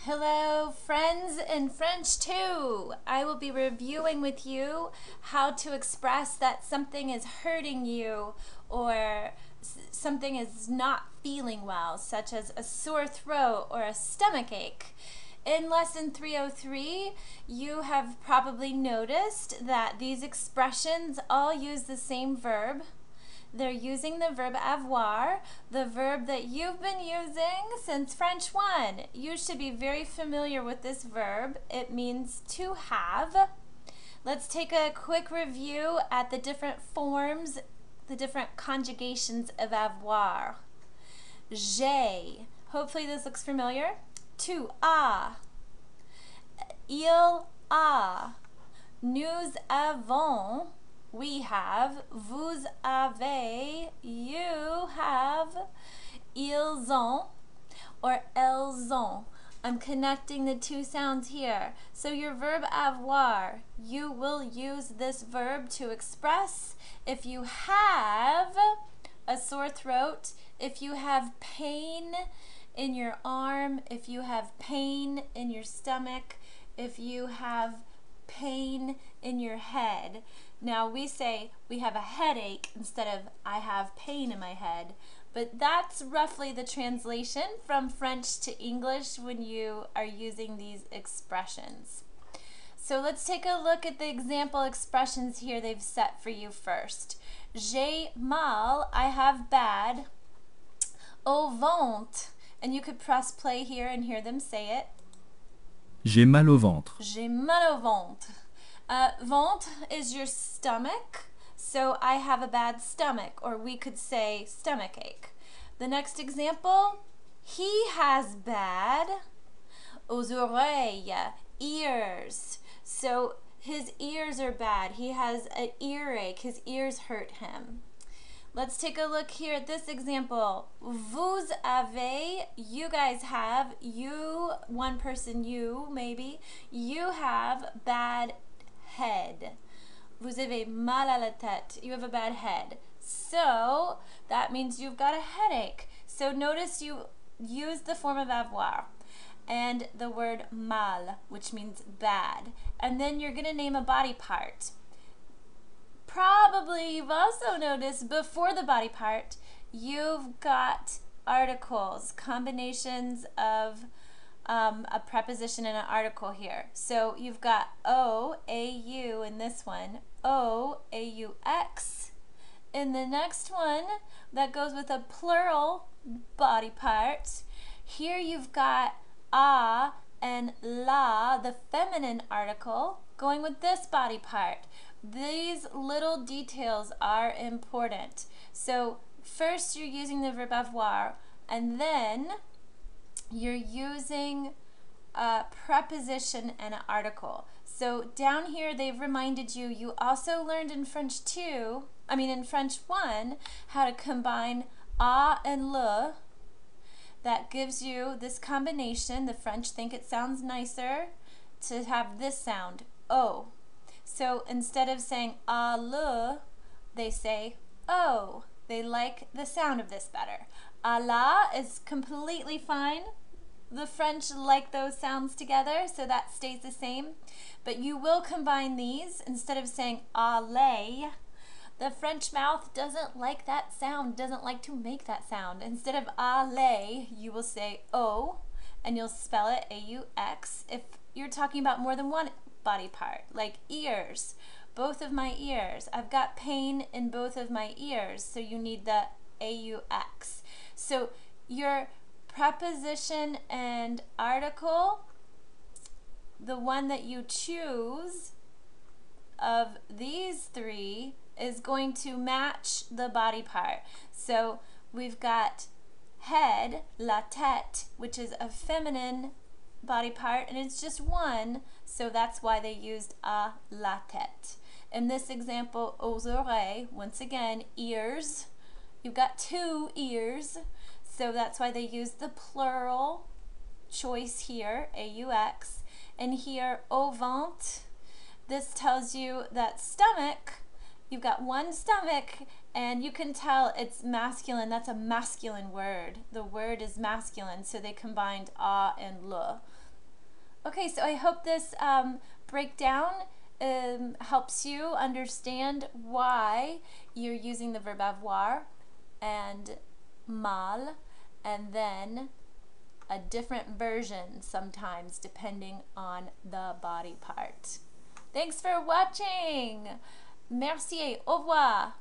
Hello friends in French too! I will be reviewing with you how to express that something is hurting you or something is not feeling well, such as a sore throat or a stomach ache. In lesson 303, you have probably noticed that these expressions all use the same verb. They're using the verb avoir, the verb that you've been using since French 1. You should be very familiar with this verb. It means to have. Let's take a quick review at the different forms, the different conjugations of avoir. J'ai. Hopefully this looks familiar. Tu as. Il a. Nous avons. We have, vous avez, you have, ils ont, or elles ont. I'm connecting the two sounds here. So your verb avoir, you will use this verb to express if you have a sore throat, if you have pain in your arm, if you have pain in your stomach, if you have pain in your head. Now we say we have a headache instead of I have pain in my head, but that's roughly the translation from French to English when you are using these expressions. So let's take a look at the example expressions here they've set for you first. J'ai mal, I have bad. Au ventre, and you could press play here and hear them say it. J'ai mal au ventre. J'ai mal au ventre. Ventre is your stomach, so I have a bad stomach, or we could say stomach ache. The next example, he has bad aux oreilles, ears. So his ears are bad. He has an earache. His ears hurt him. Let's take a look here at this example. Vous avez, you guys have, you, one person, you maybe, you have bad head. Vous avez mal à la tête. You have a bad head. So that means you've got a headache. So notice you use the form of avoir and the word mal, which means bad. And then you're going to name a body part. Probably you've also noticed before the body part, you've got articles, combinations of a preposition and an article here. So you've got O, A-U in this one, O, A-U-X. In the next one, that goes with a plural body part. Here you've got a and la, the feminine article, going with this body part. These little details are important. So first you're using the verb avoir, and then you're using a preposition and an article. So down here they've reminded you, you also learned in French 1, how to combine a and le. That gives you this combination. The French think it sounds nicer to have this sound, o. So instead of saying a le, they say o. They like the sound of this better. A la is completely fine. The French like those sounds together, so that stays the same. But you will combine these instead of saying allez. The French mouth doesn't like that sound, doesn't like to make that sound. Instead of allez, you will say o, and you'll spell it A-U-X if you're talking about more than one body part, like ears. Both of my ears. I've got pain in both of my ears, so you need the A-U-X. So your preposition and article, the one that you choose of these three is going to match the body part. So we've got head, la tête, which is a feminine body part, and it's just one, so that's why they used a la tête. In this example, aux oreilles, once again, ears. You've got two ears, so that's why they used the plural choice here, A-U-X. And here, au ventre, this tells you that stomach, you've got one stomach, and you can tell it's masculine. That's a masculine word. The word is masculine, so they combined a and le. Okay, so I hope this breakdown helps you understand why you're using the verb avoir and mal, and then a different version sometimes depending on the body part. Thanks for watching. Merci et au revoir.